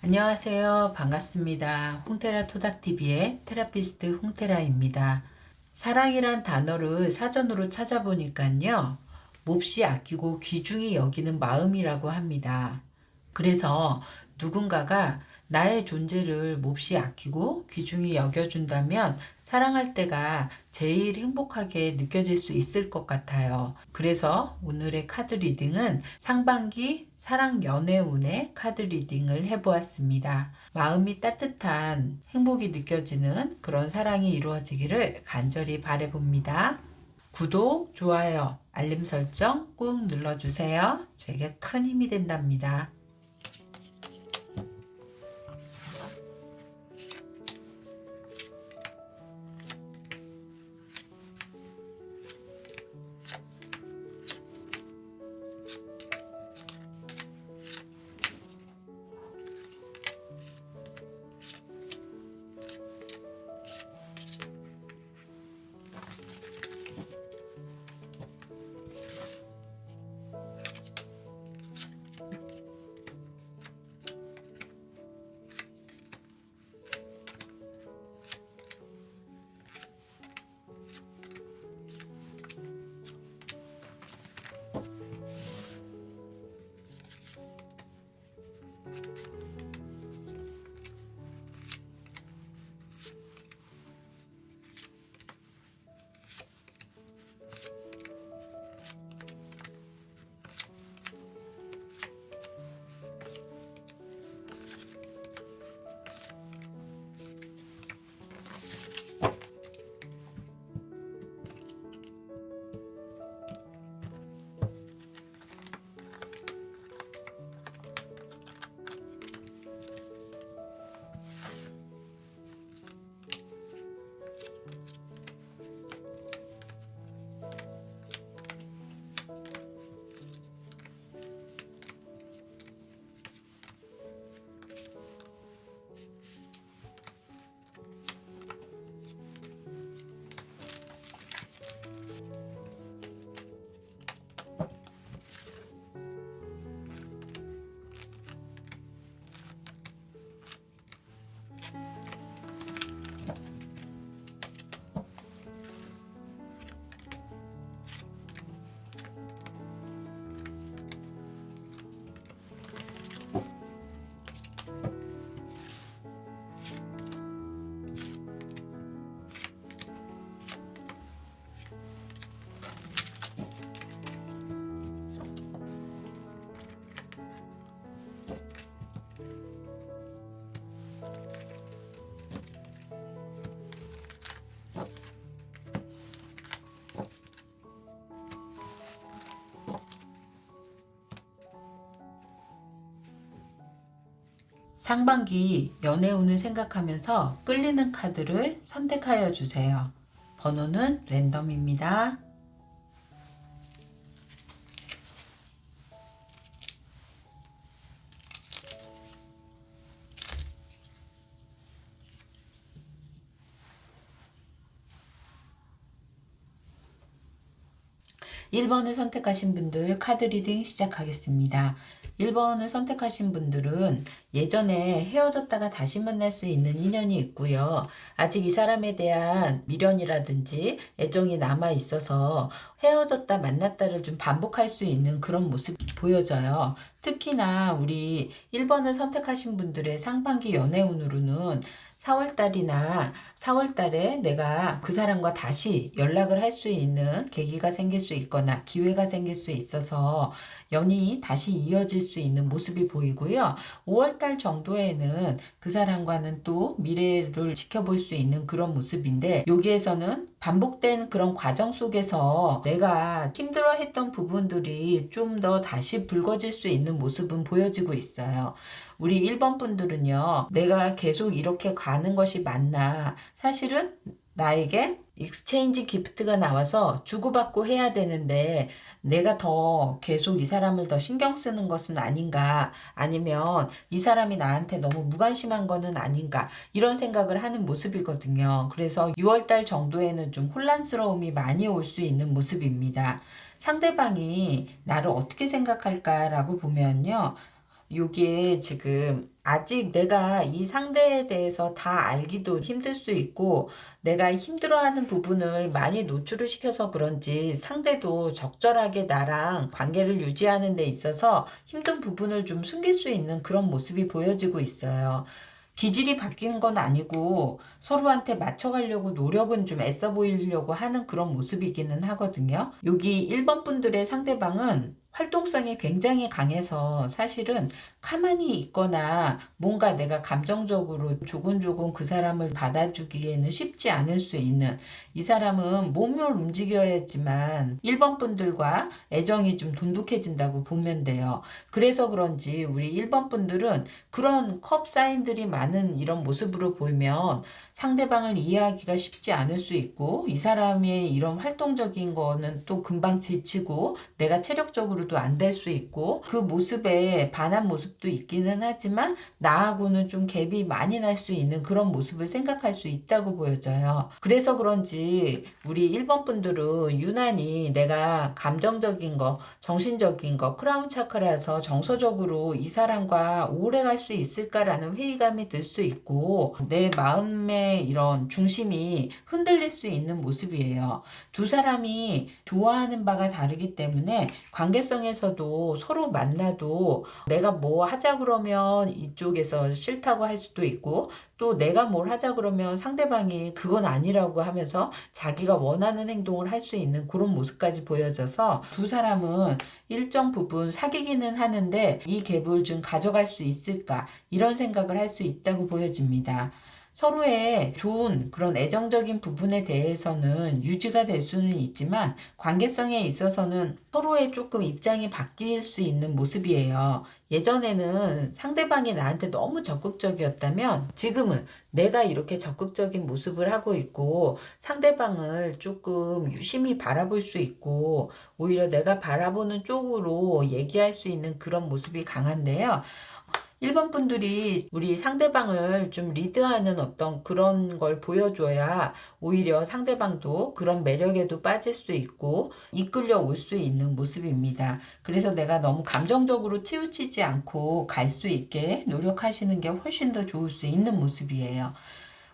안녕하세요. 반갑습니다. 홍테라 토닥TV의 테라피스트 홍테라입니다. 사랑이란 단어를 사전으로 찾아보니까요. 몹시 아끼고 귀중히 여기는 마음이라고 합니다. 그래서 누군가가 나의 존재를 몹시 아끼고 귀중히 여겨준다면 사랑할 때가 제일 행복하게 느껴질 수 있을 것 같아요. 그래서 오늘의 카드 리딩은 상반기 사랑 연애 운의 카드 리딩을 해보았습니다. 마음이 따뜻한 행복이 느껴지는 그런 사랑이 이루어지기를 간절히 바라봅니다. 구독, 좋아요, 알림 설정 꾹 눌러주세요. 저에게 큰 힘이 된답니다. 상반기 연애운을 생각하면서 끌리는 카드를 선택하여 주세요. 번호는 랜덤입니다. 1번을 선택하신 분들 카드 리딩 시작하겠습니다. 1번을 선택하신 분들은 예전에 헤어졌다가 다시 만날 수 있는 인연이 있고요. 아직 이 사람에 대한 미련이라든지 애정이 남아 있어서 헤어졌다 만났다를 좀 반복할 수 있는 그런 모습이 보여져요. 특히나 우리 1번을 선택하신 분들의 상반기 연애운으로는 4월달이나 4월달에 내가 그 사람과 다시 연락을 할 수 있는 계기가 생길 수 있거나 기회가 생길 수 있어서 연이 다시 이어질 수 있는 모습이 보이고요. 5월달 정도에는 그 사람과는 또 미래를 지켜볼 수 있는 그런 모습인데 여기에서는 반복된 그런 과정 속에서 내가 힘들어했던 부분들이 좀 더 다시 붉어질 수 있는 모습은 보여지고 있어요. 우리 1번 분들은요, 내가 계속 이렇게 가는 것이 맞나? 사실은 나에게 익스체인지 기프트가 나와서 주고받고 해야 되는데 내가 더 계속 이 사람을 더 신경 쓰는 것은 아닌가? 아니면 이 사람이 나한테 너무 무관심한 거는 아닌가? 이런 생각을 하는 모습이거든요. 그래서 6월달 정도에는 좀 혼란스러움이 많이 올 수 있는 모습입니다. 상대방이 나를 어떻게 생각할까라고 보면요. 여기에 지금 아직 내가 이 상대에 대해서 다 알기도 힘들 수 있고, 내가 힘들어하는 부분을 많이 노출을 시켜서 그런지 상대도 적절하게 나랑 관계를 유지하는 데 있어서 힘든 부분을 좀 숨길 수 있는 그런 모습이 보여지고 있어요. 기질이 바뀌는 건 아니고 서로한테 맞춰가려고 노력은 좀 애써 보이려고 하는 그런 모습이기는 하거든요. 여기 1번 분들의 상대방은 활동성이 굉장히 강해서 사실은 가만히 있거나 뭔가 내가 감정적으로 조곤조곤 그 사람을 받아주기에는 쉽지 않을 수 있는, 이 사람은 몸을 움직여야지만 1번 분들과 애정이 좀 돈독해진다고 보면 돼요. 그래서 그런지 우리 1번 분들은 그런 컵 사인들이 많은 이런 모습으로 보이면 상대방을 이해하기가 쉽지 않을 수 있고, 이 사람의 이런 활동적인 거는 또 금방 지치고 내가 체력적으로도 안 될 수 있고, 그 모습에 반한 모습도 있기는 하지만 나하고는 좀 갭이 많이 날 수 있는 그런 모습을 생각할 수 있다고 보여져요. 그래서 그런지 우리 1번 분들은 유난히 내가 감정적인 거, 정신적인 거, 크라운 차크라서 정서적으로 이 사람과 오래 갈 수 있을까라는 회의감이 들 수 있고, 내 마음의 이런 중심이 흔들릴 수 있는 모습이에요. 두 사람이 좋아하는 바가 다르기 때문에 관계성에서도 서로 만나도 내가 뭐 하자 그러면 이쪽에서 싫다고 할 수도 있고, 또 내가 뭘 하자 그러면 상대방이 그건 아니라고 하면서 자기가 원하는 행동을 할 수 있는 그런 모습까지 보여져서 두 사람은 일정 부분 사귀기는 하는데 이 갭을 좀 가져갈 수 있을까, 이런 생각을 할 수 있다고 보여집니다. 서로의 좋은 그런 애정적인 부분에 대해서는 유지가 될 수는 있지만 관계성에 있어서는 서로의 조금 입장이 바뀔 수 있는 모습이에요. 예전에는 상대방이 나한테 너무 적극적이었다면 지금은 내가 이렇게 적극적인 모습을 하고 있고 상대방을 조금 유심히 바라볼 수 있고 오히려 내가 바라보는 쪽으로 얘기할 수 있는 그런 모습이 강한데요. 1번 분들이 우리 상대방을 좀 리드하는 어떤 그런 걸 보여줘야 오히려 상대방도 그런 매력에도 빠질 수 있고 이끌려 올 수 있는 모습입니다. 그래서 내가 너무 감정적으로 치우치지 않고 갈 수 있게 노력하시는 게 훨씬 더 좋을 수 있는 모습이에요.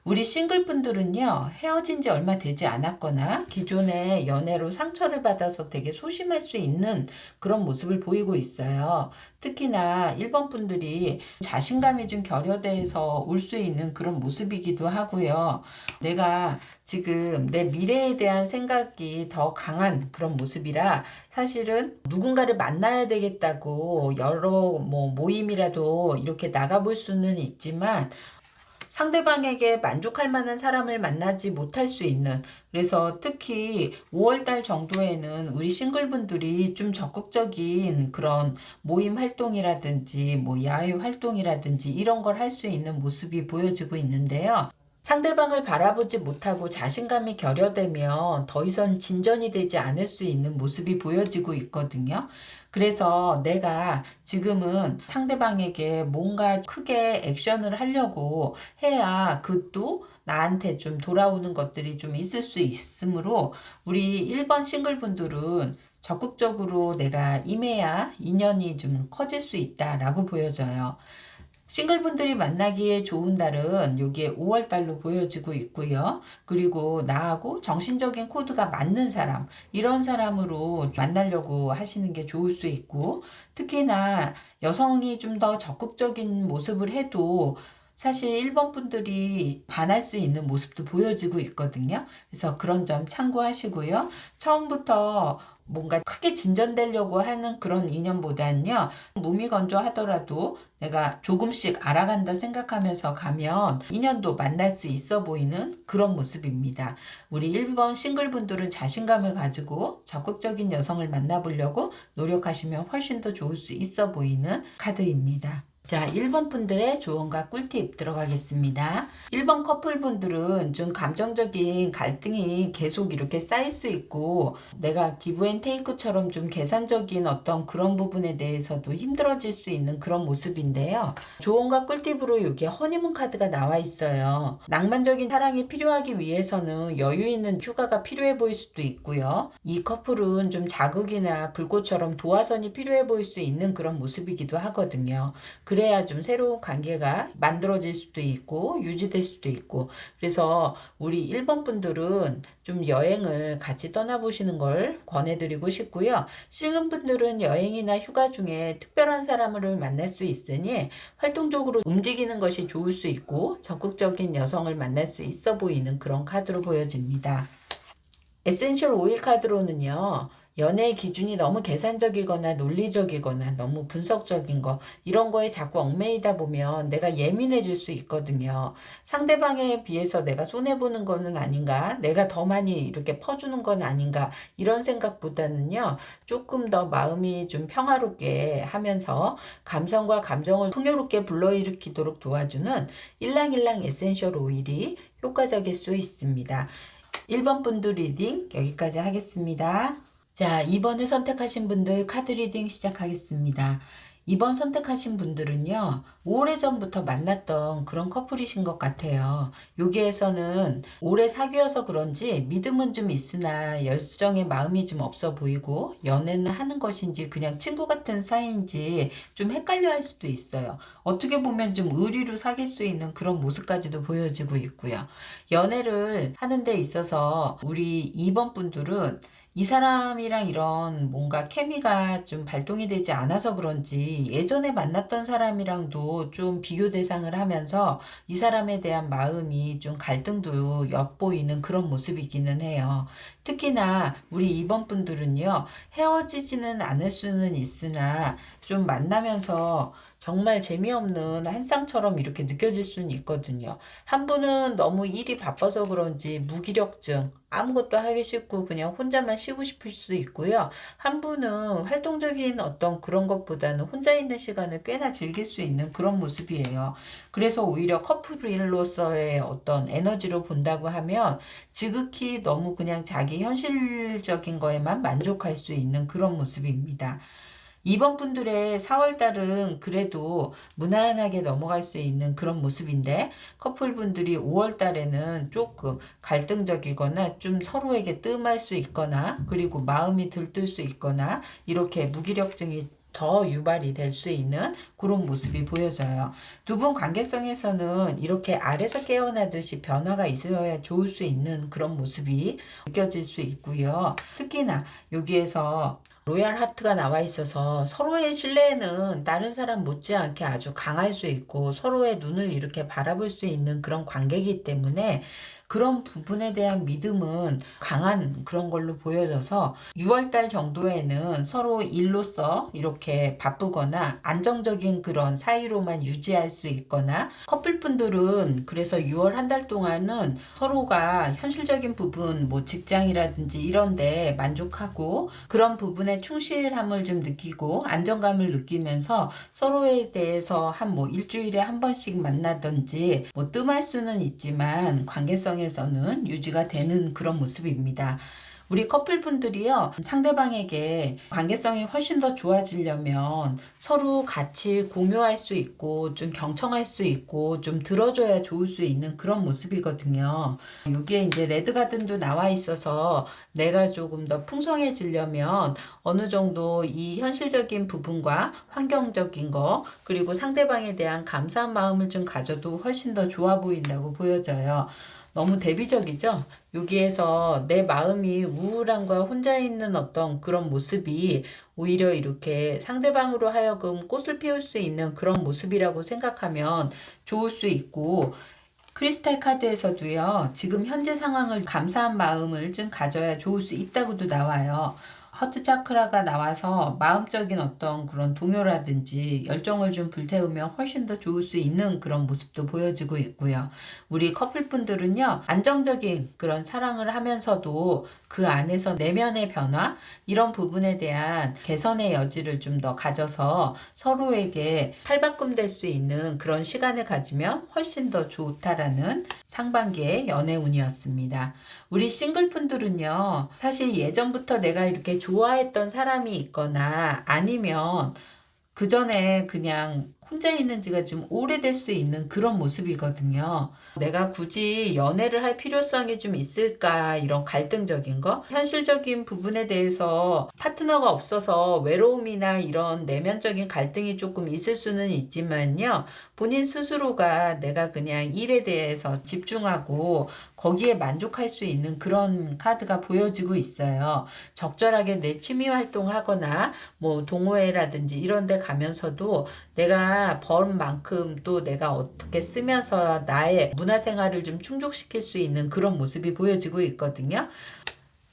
우리 싱글분들은요, 헤어진 지 얼마 되지 않았거나 기존의 연애로 상처를 받아서 되게 소심할 수 있는 그런 모습을 보이고 있어요. 특히나 1번 분들이 자신감이 좀 결여돼서 올 수 있는 그런 모습이기도 하고요. 내가 지금 내 미래에 대한 생각이 더 강한 그런 모습이라 사실은 누군가를 만나야 되겠다고 여러 모임이라도 이렇게 나가볼 수는 있지만 상대방에게 만족할 만한 사람을 만나지 못할 수 있는, 그래서 특히 5월달 정도에는 우리 싱글분들이 좀 적극적인 그런 모임 활동이라든지 야외 활동이라든지 이런 걸 할 수 있는 모습이 보여지고 있는데요. 상대방을 바라보지 못하고 자신감이 결여되면 더 이상 진전이 되지 않을 수 있는 모습이 보여지고 있거든요. 그래서 내가 지금은 상대방에게 뭔가 크게 액션을 하려고 해야 그또 나한테 좀 돌아오는 것들이 좀 있을 수 있으므로 우리 1번 싱글분들은 적극적으로 내가 임해야 인연이 좀 커질 수 있다라고 보여져요. 싱글분들이 만나기에 좋은 달은 여기에 5월달로 보여지고 있고요. 그리고 나하고 정신적인 코드가 맞는 사람, 이런 사람으로 만나려고 하시는 게 좋을 수 있고, 특히나 여성이 좀 더 적극적인 모습을 해도 사실 1번 분들이 반할 수 있는 모습도 보여지고 있거든요. 그래서 그런 점 참고하시고요. 처음부터 뭔가 크게 진전되려고 하는 그런 인연보다는요, 무미건조 하더라도 내가 조금씩 알아간다 생각하면서 가면 인연도 만날 수 있어 보이는 그런 모습입니다. 우리 1번 싱글분들은 자신감을 가지고 적극적인 여성을 만나보려고 노력하시면 훨씬 더 좋을 수 있어 보이는 카드입니다. 자, 1번 분들의 조언과 꿀팁 들어가겠습니다. 1번 커플분들은 좀 감정적인 갈등이 계속 이렇게 쌓일 수 있고, 내가 기브 앤 테이크처럼 좀 계산적인 어떤 그런 부분에 대해서도 힘들어질 수 있는 그런 모습인데요. 조언과 꿀팁으로 여기에 허니문 카드가 나와 있어요. 낭만적인 사랑이 필요하기 위해서는 여유 있는 휴가가 필요해 보일 수도 있고요. 이 커플은 좀 자극이나 불꽃처럼 도화선이 필요해 보일 수 있는 그런 모습이기도 하거든요. 그래야 좀 새로운 관계가 만들어질 수도 있고 유지될 수도 있고, 그래서 우리 1번 분들은 좀 여행을 같이 떠나보시는 걸 권해드리고 싶고요. 싱글 분들은 여행이나 휴가 중에 특별한 사람을 만날 수 있으니 활동적으로 움직이는 것이 좋을 수 있고 적극적인 여성을 만날 수 있어 보이는 그런 카드로 보여집니다. 에센셜 오일 카드로는요, 연애의 기준이 너무 계산적이거나 논리적이거나 너무 분석적인 거, 이런 거에 자꾸 얽매이다 보면 내가 예민해질 수 있거든요. 상대방에 비해서 내가 손해보는 거는 아닌가, 내가 더 많이 이렇게 퍼주는 건 아닌가, 이런 생각보다는요, 조금 더 마음이 좀 평화롭게 하면서 감성과 감정을 풍요롭게 불러일으키도록 도와주는 일랑일랑 에센셜 오일이 효과적일 수 있습니다. 1번 분들 리딩 여기까지 하겠습니다. 자, 2번을 선택하신 분들 카드 리딩 시작하겠습니다. 2번 선택하신 분들은요, 오래전부터 만났던 그런 커플이신 것 같아요. 여기에서는 오래 사귀어서 그런지 믿음은 좀 있으나 열정의 마음이 좀 없어 보이고, 연애는 하는 것인지 그냥 친구 같은 사이인지 좀 헷갈려 할 수도 있어요. 어떻게 보면 좀 의리로 사귈 수 있는 그런 모습까지도 보여지고 있고요. 연애를 하는 데 있어서 우리 2번 분들은 이 사람이랑 이런 뭔가 케미가 좀 발동이 되지 않아서 그런지 예전에 만났던 사람이랑도 좀 비교 대상을 하면서 이 사람에 대한 마음이 좀 갈등도 엿보이는 그런 모습이기는 해요. 특히나 우리 2번 분들은요, 헤어지지는 않을 수는 있으나 좀 만나면서 정말 재미없는 한 쌍처럼 이렇게 느껴질 수는 있거든요. 한 분은 너무 일이 바빠서 그런지 무기력증, 아무것도 하기 싫고 그냥 혼자만 쉬고 싶을 수 있고요. 한 분은 활동적인 어떤 그런 것보다는 혼자 있는 시간을 꽤나 즐길 수 있는 그런 모습이에요. 그래서 오히려 커플로서의 어떤 에너지로 본다고 하면 지극히 너무 그냥 자기 현실적인 거에만 만족할 수 있는 그런 모습입니다. 2번 분들의 4월달은 그래도 무난하게 넘어갈 수 있는 그런 모습인데, 커플분들이 5월달에는 조금 갈등적이거나 좀 서로에게 뜸할 수 있거나, 그리고 마음이 들뜰 수 있거나, 이렇게 무기력증이 더 유발이 될 수 있는 그런 모습이 보여져요. 두 분 관계성에서는 이렇게 아래서 깨어나듯이 변화가 있어야 좋을 수 있는 그런 모습이 느껴질 수 있고요. 특히나 여기에서 로얄 하트가 나와 있어서 서로의 신뢰는 다른 사람 못지않게 아주 강할 수 있고 서로의 눈을 이렇게 바라볼 수 있는 그런 관계이기 때문에 그런 부분에 대한 믿음은 강한 그런 걸로 보여져서 6월달 정도에는 서로 일로서 이렇게 바쁘거나 안정적인 그런 사이로만 유지할 수 있거나, 커플분들은 그래서 6월 한 달 동안은 서로가 현실적인 부분, 뭐 직장이라든지 이런데 만족하고 그런 부분에 충실함을 좀 느끼고 안정감을 느끼면서 서로에 대해서 한 뭐 일주일에 한 번씩 만나든지 뭐 뜸할 수는 있지만 관계성에서는 유지가 되는 그런 모습입니다. 우리 커플분들이요, 상대방에게 관계성이 훨씬 더 좋아지려면 서로 같이 공유할 수 있고 좀 경청할 수 있고 좀 들어줘야 좋을 수 있는 그런 모습이거든요. 여기에 이제 레드가든도 나와 있어서 내가 조금 더 풍성해지려면 어느 정도 이 현실적인 부분과 환경적인 거, 그리고 상대방에 대한 감사한 마음을 좀 가져도 훨씬 더 좋아 보인다고 보여져요. 너무 대비적이죠? 여기에서 내 마음이 우울함과 혼자 있는 어떤 그런 모습이 오히려 이렇게 상대방으로 하여금 꽃을 피울 수 있는 그런 모습이라고 생각하면 좋을 수 있고, 크리스탈 카드에서도요, 지금 현재 상황을 감사한 마음을 좀 가져야 좋을 수 있다고도 나와요. 하트 차크라가 나와서 마음적인 어떤 그런 동요라든지 열정을 좀 불태우면 훨씬 더 좋을 수 있는 그런 모습도 보여지고 있고요. 우리 커플분들은요, 안정적인 그런 사랑을 하면서도 그 안에서 내면의 변화 이런 부분에 대한 개선의 여지를 좀 더 가져서 서로에게 탈바꿈될 수 있는 그런 시간을 가지면 훨씬 더 좋다라는 상반기의 연애운이었습니다. 우리 싱글분들은요, 사실 예전부터 내가 이렇게 좋아했던 사람이 있거나 아니면 그 전에 그냥 혼자 있는 지가 좀 오래될 수 있는 그런 모습이거든요. 내가 굳이 연애를 할 필요성이 좀 있을까, 이런 갈등적인 거? 현실적인 부분에 대해서 파트너가 없어서 외로움이나 이런 내면적인 갈등이 조금 있을 수는 있지만요. 본인 스스로가 내가 그냥 일에 대해서 집중하고 거기에 만족할 수 있는 그런 카드가 보여지고 있어요. 적절하게 내 취미 활동하거나 뭐 동호회라든지 이런 데 가면서도 내가 번 만큼 또 내가 어떻게 쓰면서 나의 문화생활을 좀 충족시킬 수 있는 그런 모습이 보여지고 있거든요.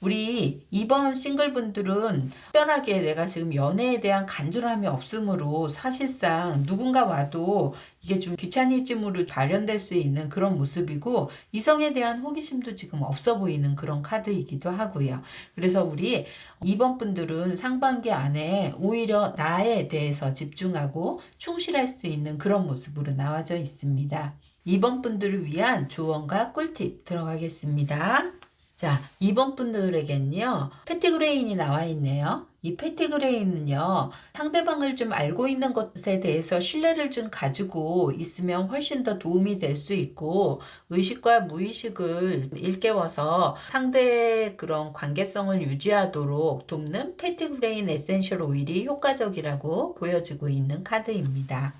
우리 이번 싱글분들은 특별하게 내가 지금 연애에 대한 간절함이 없으므로 사실상 누군가 와도 이게 좀 귀차니즘으로 발현될 수 있는 그런 모습이고 이성에 대한 호기심도 지금 없어 보이는 그런 카드이기도 하고요. 그래서 우리 이번 분들은 상반기 안에 오히려 나에 대해서 집중하고 충실할 수 있는 그런 모습으로 나와져 있습니다. 이번 분들을 위한 조언과 꿀팁 들어가겠습니다. 자, 이번 분들에겐요, 패티그레인이 나와 있네요. 이 패티그레인은요, 상대방을 좀 알고 있는 것에 대해서 신뢰를 좀 가지고 있으면 훨씬 더 도움이 될 수 있고, 의식과 무의식을 일깨워서 상대의 그런 관계성을 유지하도록 돕는 패티그레인 에센셜 오일이 효과적이라고 보여지고 있는 카드입니다.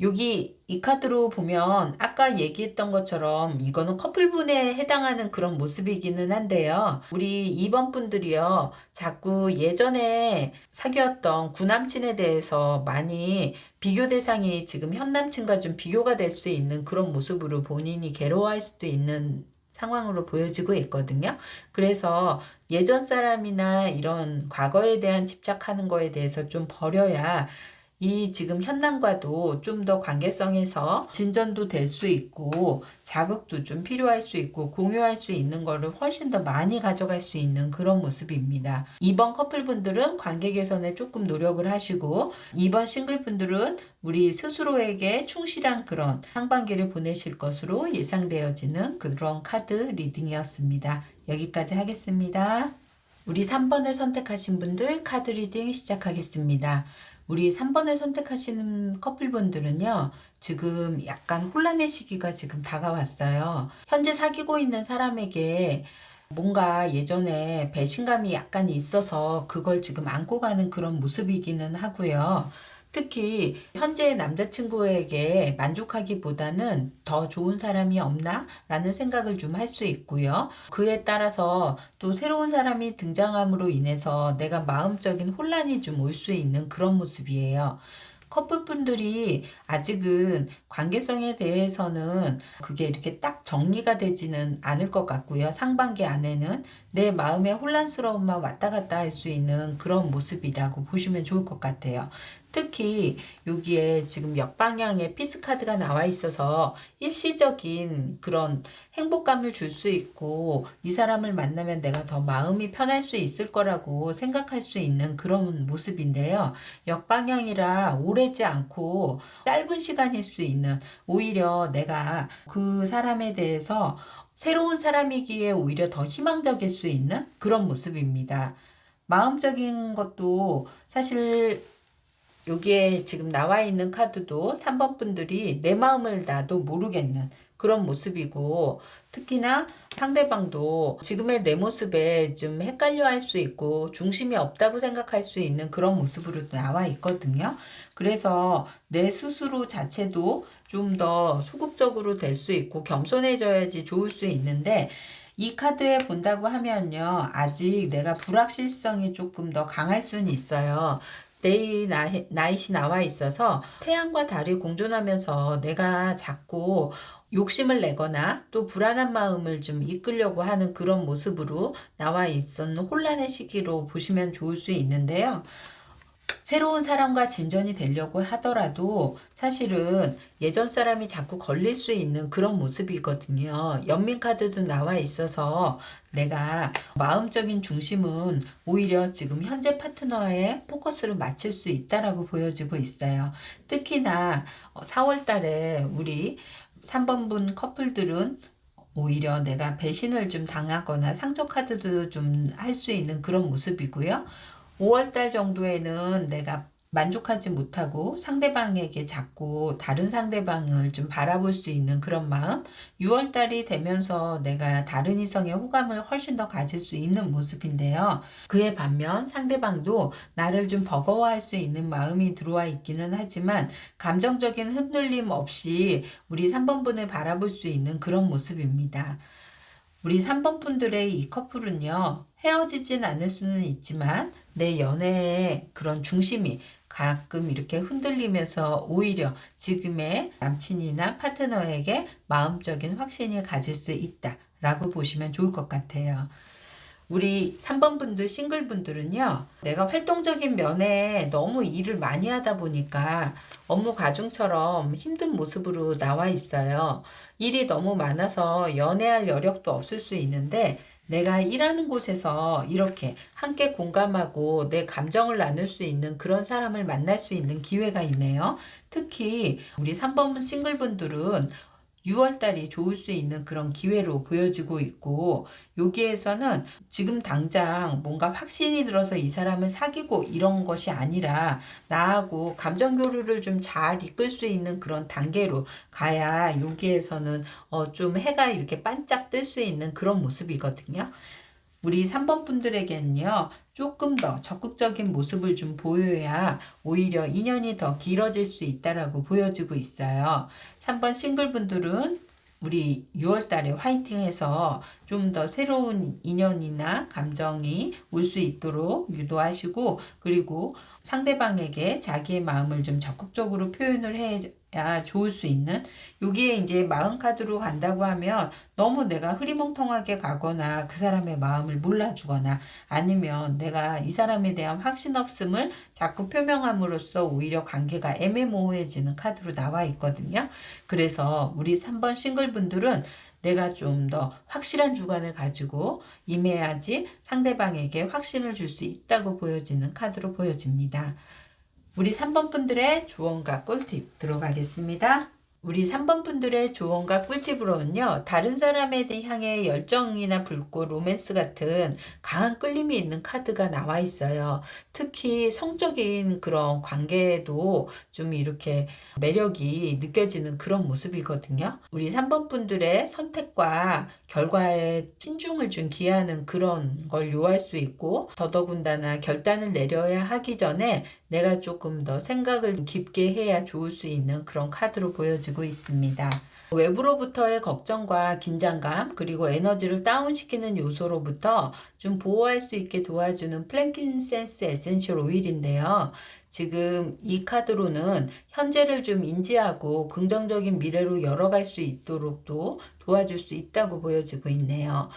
여기 이 카드로 보면 아까 얘기했던 것처럼 이거는 커플분에 해당하는 그런 모습이기는 한데요. 우리 2번 분들이요. 자꾸 예전에 사귀었던 구남친에 대해서 많이 비교 대상이 지금 현남친과 좀 비교가 될 수 있는 그런 모습으로 본인이 괴로워할 수도 있는 상황으로 보여지고 있거든요. 그래서 예전 사람이나 이런 과거에 대한 집착하는 거에 대해서 좀 버려야 이 지금 현남과도 좀 더 관계성에서 진전도 될 수 있고 자극도 좀 필요할 수 있고 공유할 수 있는 거를 훨씬 더 많이 가져갈 수 있는 그런 모습입니다. 2번 커플분들은 관계 개선에 조금 노력을 하시고 2번 싱글분들은 우리 스스로에게 충실한 그런 상반기를 보내실 것으로 예상되어지는 그런 카드 리딩이었습니다. 여기까지 하겠습니다. 우리 3번을 선택하신 분들 카드 리딩 시작하겠습니다. 우리 3번을 선택하시는 커플분들은요, 지금 약간 혼란의 시기가 지금 다가왔어요. 현재 사귀고 있는 사람에게 뭔가 예전에 배신감이 약간 있어서 그걸 지금 안고 가는 그런 모습이기는 하고요. 특히 현재 남자친구에게 만족하기보다는 더 좋은 사람이 없나? 라는 생각을 좀 할 수 있고요. 그에 따라서 또 새로운 사람이 등장함으로 인해서 내가 마음적인 혼란이 좀 올 수 있는 그런 모습이에요. 커플분들이 아직은 관계성에 대해서는 그게 이렇게 딱 정리가 되지는 않을 것 같고요. 상반기 안에는 내 마음의 혼란스러움만 왔다 갔다 할 수 있는 그런 모습이라고 보시면 좋을 것 같아요. 특히 여기에 지금 역방향의 피스 카드가 나와 있어서 일시적인 그런 행복감을 줄 수 있고 이 사람을 만나면 내가 더 마음이 편할 수 있을 거라고 생각할 수 있는 그런 모습인데요. 역방향이라 오래지 않고 짧은 시간일 수 있는 오히려 내가 그 사람에 대해서 새로운 사람이기에 오히려 더 희망적일 수 있는 그런 모습입니다. 마음적인 것도 사실 여기에 지금 나와 있는 카드도 3번 분들이 내 마음을 나도 모르겠는 그런 모습이고 특히나 상대방도 지금의 내 모습에 좀 헷갈려 할 수 있고 중심이 없다고 생각할 수 있는 그런 모습으로 나와 있거든요. 그래서 내 스스로 자체도 좀 더 소극적으로 될 수 있고 겸손해져야지 좋을 수 있는데 이 카드에 본다고 하면요. 아직 내가 불확실성이 조금 더 강할 수는 있어요. 데이 나잇이 나와 있어서 태양과 달이 공존하면서 내가 자꾸 욕심을 내거나 또 불안한 마음을 좀 이끌려고 하는 그런 모습으로 나와 있었는 혼란의 시기로 보시면 좋을 수 있는데요. 새로운 사람과 진전이 되려고 하더라도 사실은 예전 사람이 자꾸 걸릴 수 있는 그런 모습이거든요. 연민 카드도 나와 있어서 내가 마음적인 중심은 오히려 지금 현재 파트너에 포커스를 맞출 수 있다라고 보여지고 있어요. 특히나 4월 달에 우리 3번분 커플들은 오히려 내가 배신을 좀 당하거나 상처 카드도 좀 할 수 있는 그런 모습이고요. 5월달 정도에는 내가 만족하지 못하고 상대방에게 자꾸 다른 상대방을 좀 바라볼 수 있는 그런 마음. 6월달이 되면서 내가 다른 이성의 호감을 훨씬 더 가질 수 있는 모습인데요. 그에 반면 상대방도 나를 좀 버거워할 수 있는 마음이 들어와 있기는 하지만 감정적인 흔들림 없이 우리 3번분을 바라볼 수 있는 그런 모습입니다. 우리 3번 분들의 이 커플은요, 헤어지진 않을 수는 있지만 내 연애의 그런 중심이 가끔 이렇게 흔들리면서 오히려 지금의 남친이나 파트너에게 마음적인 확신이 가질 수 있다라고 보시면 좋을 것 같아요. 우리 3번 분들, 싱글 분들은요, 내가 활동적인 면에 너무 일을 많이 하다 보니까 업무 과중처럼 힘든 모습으로 나와 있어요. 일이 너무 많아서 연애할 여력도 없을 수 있는데, 내가 일하는 곳에서 이렇게 함께 공감하고 내 감정을 나눌 수 있는 그런 사람을 만날 수 있는 기회가 있네요. 특히 우리 3번 싱글 분들은 6월달이 좋을 수 있는 그런 기회로 보여지고 있고, 여기에서는 지금 당장 뭔가 확신이 들어서 이 사람을 사귀고 이런 것이 아니라 나하고 감정 교류를 좀 잘 이끌 수 있는 그런 단계로 가야 여기에서는 좀 해가 이렇게 반짝 뜰 수 있는 그런 모습이거든요. 우리 3번 분들에게는요, 조금 더 적극적인 모습을 좀 보여야 오히려 인연이 더 길어질 수 있다라고 보여지고 있어요. 3번 싱글 분들은 우리 6월 달에 화이팅 해서 좀 더 새로운 인연이나 감정이 올 수 있도록 유도하시고, 그리고 상대방에게 자기의 마음을 좀 적극적으로 표현을 해야 좋을 수 있는, 여기에 이제 마음 카드로 간다고 하면 너무 내가 흐리멍텅하게 가거나 그 사람의 마음을 몰라주거나 아니면 내가 이 사람에 대한 확신 없음을 자꾸 표명함으로써 오히려 관계가 애매모호해지는 카드로 나와 있거든요. 그래서 우리 3번 싱글 분들은 내가 좀 더 확실한 주관을 가지고 임해야지 상대방에게 확신을 줄 수 있다고 보여지는 카드로 보여집니다. 우리 3번 분들의 조언과 꿀팁 들어가겠습니다. 우리 3번 분들의 조언과 꿀팁으로는요, 다른 사람에 향해 열정이나 불꽃, 로맨스 같은 강한 끌림이 있는 카드가 나와 있어요. 특히 성적인 그런 관계에도 좀 이렇게 매력이 느껴지는 그런 모습이거든요. 우리 3번 분들의 선택과 결과에 신중을 좀 기하는 그런 걸 요할 수 있고, 더더군다나 결단을 내려야 하기 전에 내가 조금 더 생각을 깊게 해야 좋을 수 있는 그런 카드로 보여지고 있습니다. 외부로부터의 걱정과 긴장감, 그리고 에너지를 다운시키는 요소로부터 좀 보호할 수 있게 도와주는 플랭킨센스 에센셜 오일인데요. 지금 이 카드로는 현재를 좀 인지하고 긍정적인 미래로 열어갈 수 있도록도 도와줄 수 있다고 보여지고 있네요.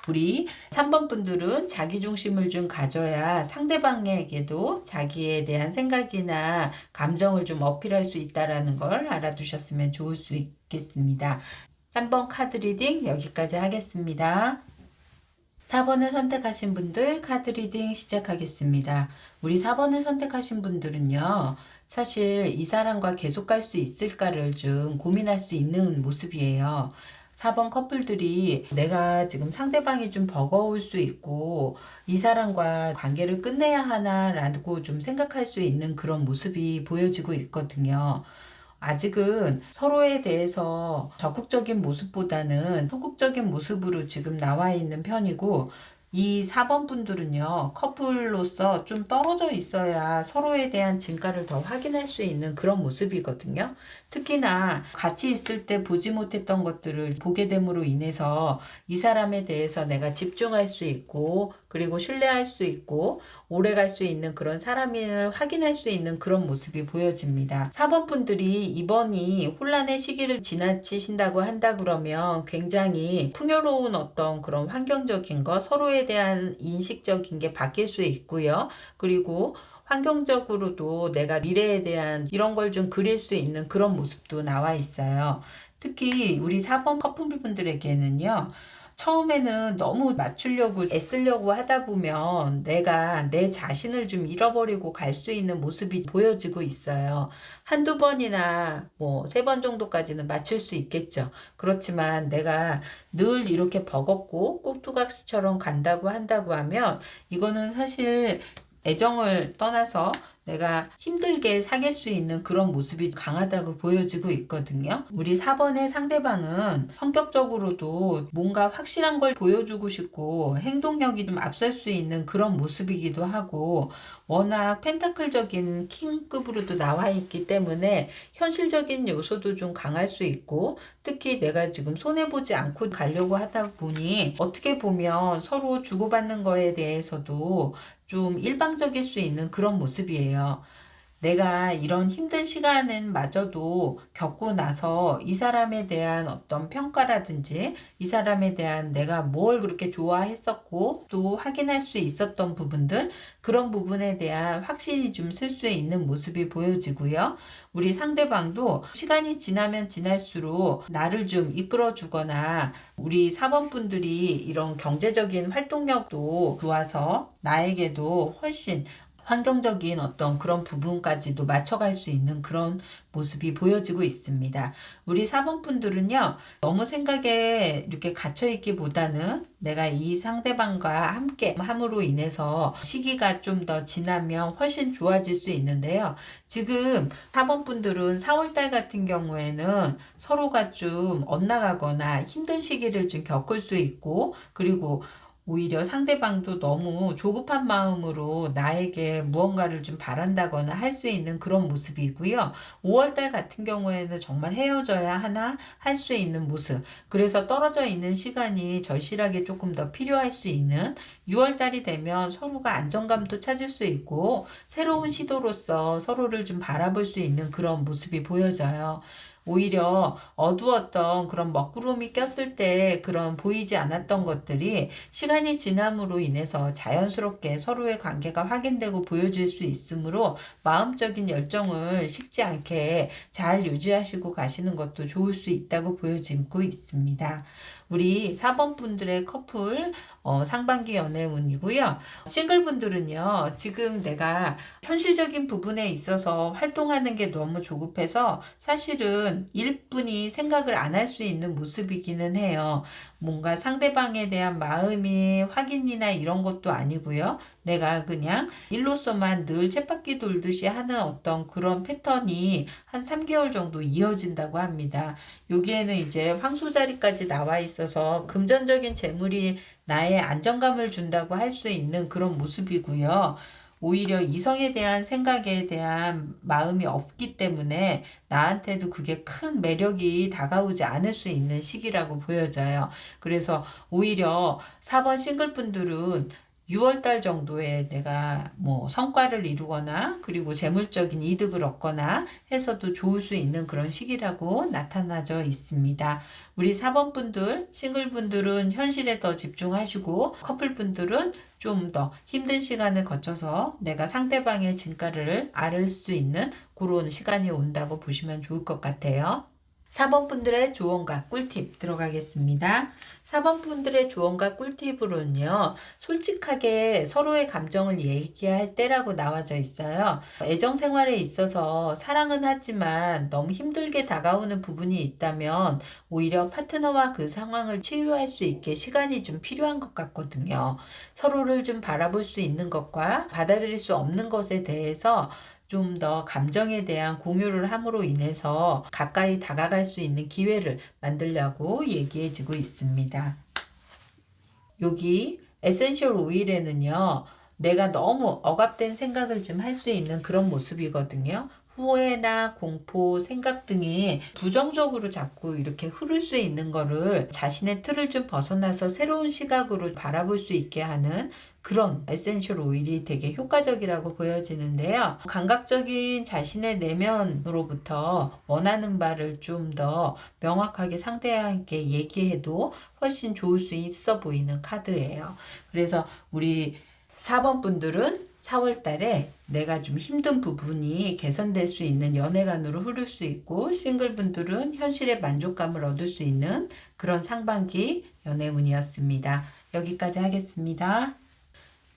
우리 3번 분들은 자기 중심을 좀 가져야 상대방에게도 자기에 대한 생각이나 감정을 좀 어필할 수 있다라는 걸 알아두셨으면 좋을 수 있겠습니다. 3번 카드 리딩 여기까지 하겠습니다. 4번을 선택하신 분들 카드 리딩 시작하겠습니다. 우리 4번을 선택하신 분들은요, 사실 이 사람과 계속 갈 수 있을까를 좀 고민할 수 있는 모습이에요. 4번 커플들이 내가 지금 상대방이 좀 버거울 수 있고 이 사람과 관계를 끝내야 하나라고 좀 생각할 수 있는 그런 모습이 보여지고 있거든요. 아직은 서로에 대해서 적극적인 모습보다는 소극적인 모습으로 지금 나와 있는 편이고, 이 4번 분들은요, 커플로서 좀 떨어져 있어야 서로에 대한 진가를 더 확인할 수 있는 그런 모습이거든요. 특히나 같이 있을 때 보지 못했던 것들을 보게 됨으로 인해서 이 사람에 대해서 내가 집중할 수 있고, 그리고 신뢰할 수 있고, 오래 갈 수 있는 그런 사람을 확인할 수 있는 그런 모습이 보여집니다. 4번 분들이 이번이 혼란의 시기를 지나치신다고 한다 그러면 굉장히 풍요로운 어떤 그런 환경적인 것, 서로에 대한 인식적인 게 바뀔 수 있고요. 그리고 환경적으로도 내가 미래에 대한 이런 걸 좀 그릴 수 있는 그런 모습도 나와 있어요. 특히 우리 4번 커플분들에게는요. 처음에는 너무 맞추려고 애쓰려고 하다 보면 내가 내 자신을 좀 잃어버리고 갈 수 있는 모습이 보여지고 있어요. 한두 번이나 뭐 3번 정도까지는 맞출 수 있겠죠. 그렇지만 내가 늘 이렇게 버겁고 꼭두각시처럼 간다고 한다고 하면 이거는 사실 애정을 떠나서 내가 힘들게 사귈 수 있는 그런 모습이 강하다고 보여지고 있거든요. 우리 4번의 상대방은 성격적으로도 뭔가 확실한 걸 보여주고 싶고 행동력이 좀 앞설 수 있는 그런 모습이기도 하고 워낙 펜타클적인 킹급으로도 나와 있기 때문에 현실적인 요소도 좀 강할 수 있고 특히 내가 지금 손해보지 않고 가려고 하다 보니 어떻게 보면 서로 주고받는 거에 대해서도 좀 일방적일 수 있는 그런 모습이에요. 내가 이런 힘든 시간은 마저도 겪고 나서 이 사람에 대한 어떤 평가라든지 이 사람에 대한 내가 뭘 그렇게 좋아했었고 또 확인할 수 있었던 부분들 그런 부분에 대한 확신이 좀 쓸 수 있는 모습이 보여지고요. 우리 상대방도 시간이 지나면 지날수록 나를 좀 이끌어 주거나 우리 사번분들이 이런 경제적인 활동력도 좋아서 나에게도 훨씬 환경적인 어떤 그런 부분까지도 맞춰갈 수 있는 그런 모습이 보여지고 있습니다. 우리 4번 분들은요, 너무 생각에 이렇게 갇혀있기보다는 내가 이 상대방과 함께 함으로 인해서 시기가 좀 더 지나면 훨씬 좋아질 수 있는데요. 지금 4번 분들은 4월달 같은 경우에는 서로가 좀 엇나가거나 힘든 시기를 좀 겪을 수 있고, 그리고 오히려 상대방도 너무 조급한 마음으로 나에게 무언가를 좀 바란다거나 할 수 있는 그런 모습이고요. 5월달 같은 경우에는 정말 헤어져야 하나 할 수 있는 모습. 그래서 떨어져 있는 시간이 절실하게 조금 더 필요할 수 있는 6월달이 되면 서로가 안정감도 찾을 수 있고 새로운 시도로서 서로를 좀 바라볼 수 있는 그런 모습이 보여져요. 오히려 어두웠던 그런 먹구름이 꼈을 때 그런 보이지 않았던 것들이 시간이 지남으로 인해서 자연스럽게 서로의 관계가 확인되고 보여질 수 있으므로 마음적인 열정을 식지 않게 잘 유지하시고 가시는 것도 좋을 수 있다고 보여지고 있습니다. 우리 4번 분들의 커플 상반기 연애운이고요. 싱글 분들은요. 지금 내가 현실적인 부분에 있어서 활동하는 게 너무 조급해서 사실은 일뿐이 생각을 안 할 수 있는 모습이기는 해요. 뭔가 상대방에 대한 마음이 확인이나 이런 것도 아니고요. 내가 그냥 일로서만 늘 쳇바퀴 돌듯이 하는 어떤 그런 패턴이 한 3개월 정도 이어진다고 합니다. 여기에는 이제 황소자리까지 나와 있어서 금전적인 재물이 나의 안정감을 준다고 할 수 있는 그런 모습이고요. 오히려 이성에 대한 생각에 대한 마음이 없기 때문에 나한테도 그게 큰 매력이 다가오지 않을 수 있는 시기라고 보여져요. 그래서 오히려 4번 싱글분들은 6월달 정도에 내가 뭐 성과를 이루거나 그리고 재물적인 이득을 얻거나 해서도 좋을 수 있는 그런 시기라고 나타나져 있습니다. 우리 4번 분들, 싱글 분들은 현실에 더 집중하시고 커플 분들은 좀 더 힘든 시간을 거쳐서 내가 상대방의 진가를 알 수 있는 그런 시간이 온다고 보시면 좋을 것 같아요. 4번 분들의 조언과 꿀팁 들어가겠습니다. 4번 분들의 조언과 꿀팁으로는요, 솔직하게 서로의 감정을 얘기할 때라고 나와져 있어요. 애정 생활에 있어서 사랑은 하지만 너무 힘들게 다가오는 부분이 있다면 오히려 파트너와 그 상황을 치유할 수 있게 시간이 좀 필요한 것 같거든요. 서로를 좀 바라볼 수 있는 것과 받아들일 수 없는 것에 대해서 좀 더 감정에 대한 공유를 함으로 인해서 가까이 다가갈 수 있는 기회를 만들려고 얘기해주고 있습니다. 여기 에센셜 오일에는요, 내가 너무 억압된 생각을 좀 할 수 있는 그런 모습이거든요. 후회나 공포, 생각 등이 부정적으로 자꾸 이렇게 흐를 수 있는 거를 자신의 틀을 좀 벗어나서 새로운 시각으로 바라볼 수 있게 하는 그런 에센셜 오일이 되게 효과적이라고 보여지는데요. 감각적인 자신의 내면으로부터 원하는 바를 좀 더 명확하게 상대에게 얘기해도 훨씬 좋을 수 있어 보이는 카드예요. 그래서 우리 4번 분들은 4월 달에 내가 좀 힘든 부분이 개선될 수 있는 연애관으로 흐를 수 있고, 싱글분들은 현실의 만족감을 얻을 수 있는 그런 상반기 연애운이었습니다. 여기까지 하겠습니다.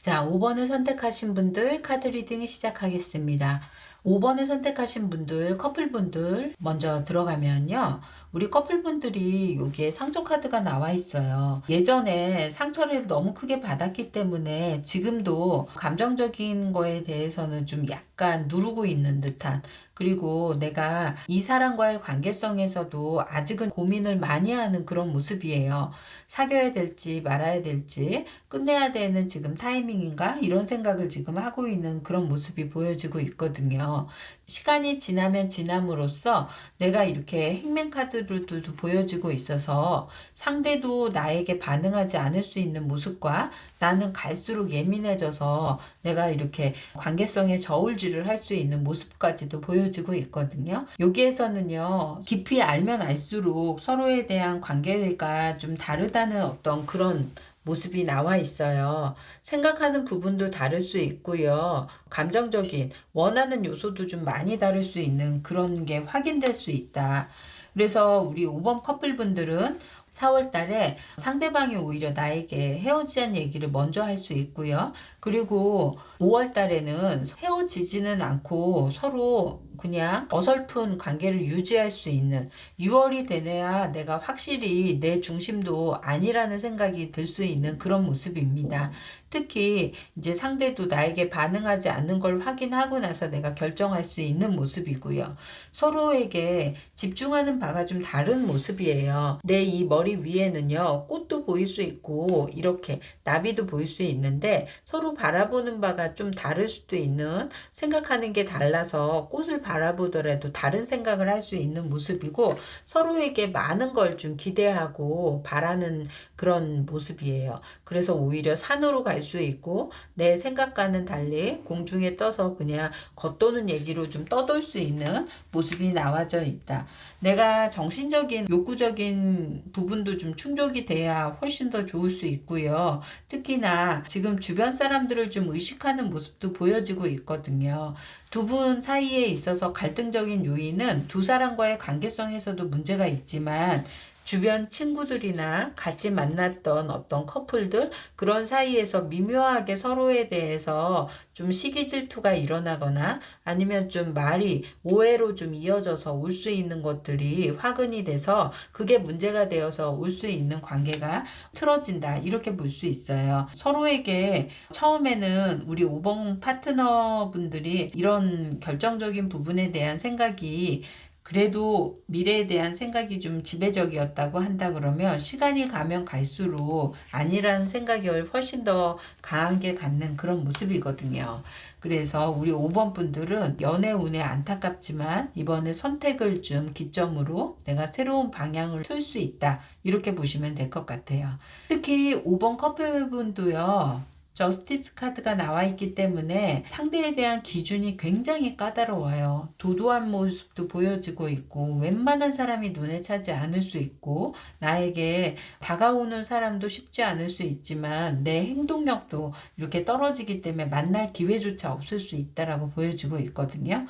자, 5번을 선택하신 분들 카드 리딩 시작하겠습니다. 5번을 선택하신 분들, 커플분들 먼저 들어가면요. 우리 커플분들이 여기에 상처 카드가 나와 있어요. 예전에 상처를 너무 크게 받았기 때문에 지금도 감정적인 거에 대해서는 좀 약간 누르고 있는 듯한, 그리고 내가 이 사람과의 관계성에서도 아직은 고민을 많이 하는 그런 모습이에요. 사귀어야 될지 말아야 될지 끝내야 되는 지금 타이밍인가? 이런 생각을 지금 하고 있는 그런 모습이 보여지고 있거든요. 시간이 지나면 지남으로써 내가 이렇게 행맨카드로도 보여지고 있어서 상대도 나에게 반응하지 않을 수 있는 모습과, 나는 갈수록 예민해져서 내가 이렇게 관계성에 저울질을 할 수 있는 모습까지도 보여지고 있거든요. 여기에서는요, 깊이 알면 알수록 서로에 대한 관계가 좀 다르다는 어떤 그런 모습이 나와 있어요. 생각하는 부분도 다를 수 있고요. 감정적인 원하는 요소도 좀 많이 다를 수 있는 그런 게 확인될 수 있다. 그래서 우리 5번 커플분들은 4월 달에 상대방이 오히려 나에게 헤어지자는 얘기를 먼저 할 수 있고요. 그리고 5월 달에는 헤어지지는 않고 서로 그냥 어설픈 관계를 유지할 수 있는, 6월이 되내야 내가 확실히 내 중심도 아니라는 생각이 들 수 있는 그런 모습입니다. 특히 이제 상대도 나에게 반응하지 않는 걸 확인하고 나서 내가 결정할 수 있는 모습이고요. 서로에게 집중하는 바가 좀 다른 모습이에요. 내 이 머리 위에는요, 꽃도 보일 수 있고 이렇게 나비도 보일 수 있는데 서로 바라보는 바가 좀 다를 수도 있는, 생각하는 게 달라서 꽃을 바라보더라도 다른 생각을 할 수 있는 모습이고, 서로에게 많은 걸 좀 기대하고 바라는 그런 모습이에요. 그래서 오히려 산으로 갈 수 있고 내 생각과는 달리 공중에 떠서 그냥 겉도는 얘기로 좀 떠돌 수 있는 모습이 나와져 있다. 내가 정신적인 욕구적인 부분도 좀 충족이 돼야 훨씬 더 좋을 수 있고요. 특히나 지금 주변 사람들을 좀 의식하는 모습도 보여지고 있거든요. 두 분 사이에 있어서 갈등적인 요인은 두 사람과의 관계성에서도 문제가 있지만, 주변 친구들이나 같이 만났던 어떤 커플들, 그런 사이에서 미묘하게 서로에 대해서 좀 시기 질투가 일어나거나 아니면 좀 말이 오해로 좀 이어져서 올 수 있는 것들이 화근이 돼서 그게 문제가 되어서 올 수 있는 관계가 틀어진다, 이렇게 볼 수 있어요. 서로에게 처음에는 우리 5번 파트너분들이 이런 결정적인 부분에 대한 생각이, 그래도 미래에 대한 생각이 좀 지배적이었다고 한다 그러면 시간이 가면 갈수록 아니라는 생각이 훨씬 더 강하게 갖는 그런 모습이거든요. 그래서 우리 5번 분들은 연애 운에 안타깝지만 이번에 선택을 좀 기점으로 내가 새로운 방향을 틀 수 있다, 이렇게 보시면 될 것 같아요. 특히 5번 커플분도요, 저스티스 카드가 나와 있기 때문에 상대에 대한 기준이 굉장히 까다로워요. 도도한 모습도 보여지고 있고, 웬만한 사람이 눈에 차지 않을 수 있고, 나에게 다가오는 사람도 쉽지 않을 수 있지만 내 행동력도 이렇게 떨어지기 때문에 만날 기회조차 없을 수 있다라고 보여지고 있거든요.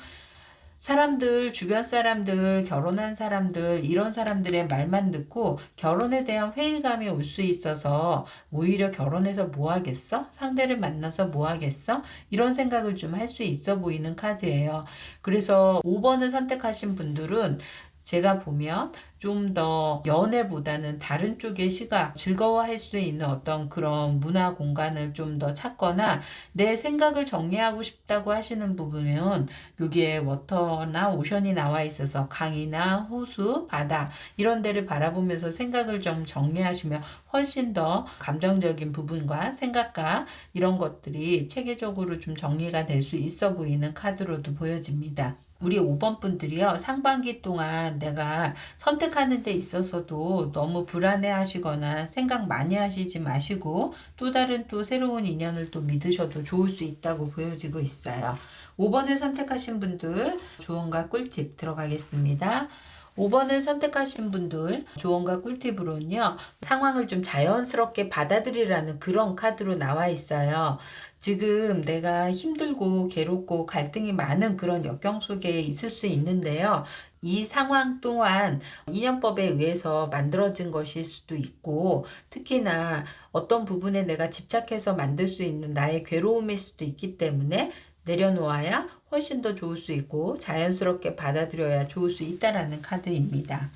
사람들, 주변 사람들, 결혼한 사람들, 이런 사람들의 말만 듣고 결혼에 대한 회의감이 올 수 있어서 오히려 결혼해서 뭐 하겠어? 상대를 만나서 뭐 하겠어? 이런 생각을 좀 할 수 있어 보이는 카드예요. 그래서 5번을 선택하신 분들은 제가 보면 좀 더 연애보다는 다른 쪽의 시각, 즐거워할 수 있는 어떤 그런 문화 공간을 좀 더 찾거나, 내 생각을 정리하고 싶다고 하시는 부분은 여기에 워터나 오션이 나와 있어서 강이나 호수, 바다 이런 데를 바라보면서 생각을 좀 정리하시면 훨씬 더 감정적인 부분과 생각과 이런 것들이 체계적으로 좀 정리가 될 수 있어 보이는 카드로도 보여집니다. 우리 5번 분들이요, 상반기 동안 내가 선택하는 데 있어서도 너무 불안해 하시거나 생각 많이 하시지 마시고, 또 다른 또 새로운 인연을 또 믿으셔도 좋을 수 있다고 보여지고 있어요. 5번을 선택하신 분들 조언과 꿀팁 들어가겠습니다. 5번을 선택하신 분들 조언과 꿀팁으로는요. 상황을 좀 자연스럽게 받아들이라는 그런 카드로 나와 있어요. 지금 내가 힘들고 괴롭고 갈등이 많은 그런 역경 속에 있을 수 있는데요. 이 상황 또한 인연법에 의해서 만들어진 것일 수도 있고, 특히나 어떤 부분에 내가 집착해서 만들 수 있는 나의 괴로움일 수도 있기 때문에 내려놓아야 훨씬 더 좋을 수 있고 자연스럽게 받아들여야 좋을 수 있다라는 카드입니다.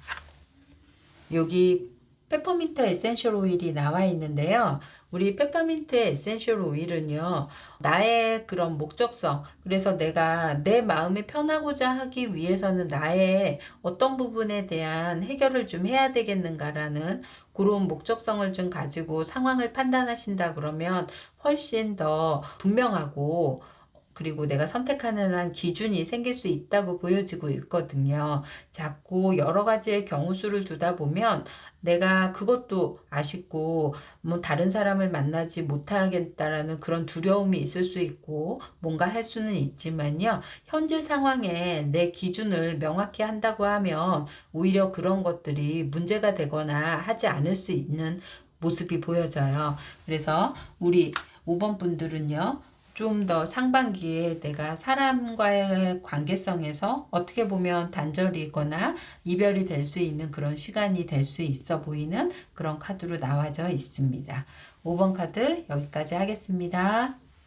여기 페퍼민트 에센셜 오일이 나와 있는데요. 우리 페퍼민트 에센셜 오일은요, 나의 그런 목적성, 그래서 내가 내 마음이 편하고자 하기 위해서는 나의 어떤 부분에 대한 해결을 좀 해야 되겠는가라는 그런 목적성을 좀 가지고 상황을 판단하신다 그러면 훨씬 더 분명하고, 그리고 내가 선택하는 한 기준이 생길 수 있다고 보여지고 있거든요. 자꾸 여러 가지의 경우 수를 두다 보면 내가 그것도 아쉽고 뭐 다른 사람을 만나지 못하겠다라는 그런 두려움이 있을 수 있고 뭔가 할 수는 있지만요. 현재 상황에 내 기준을 명확히 한다고 하면 오히려 그런 것들이 문제가 되거나 하지 않을 수 있는 모습이 보여져요. 그래서 우리 5번 분들은요. 좀 더 상반기에 내가 사람과의 관계성에서 어떻게 보면 단절이거나 이별이 될 수 있는 그런 시간이 될 수 있어 보이는 그런 카드로 나와져 있습니다. 5번 카드 여기까지 하겠습니다.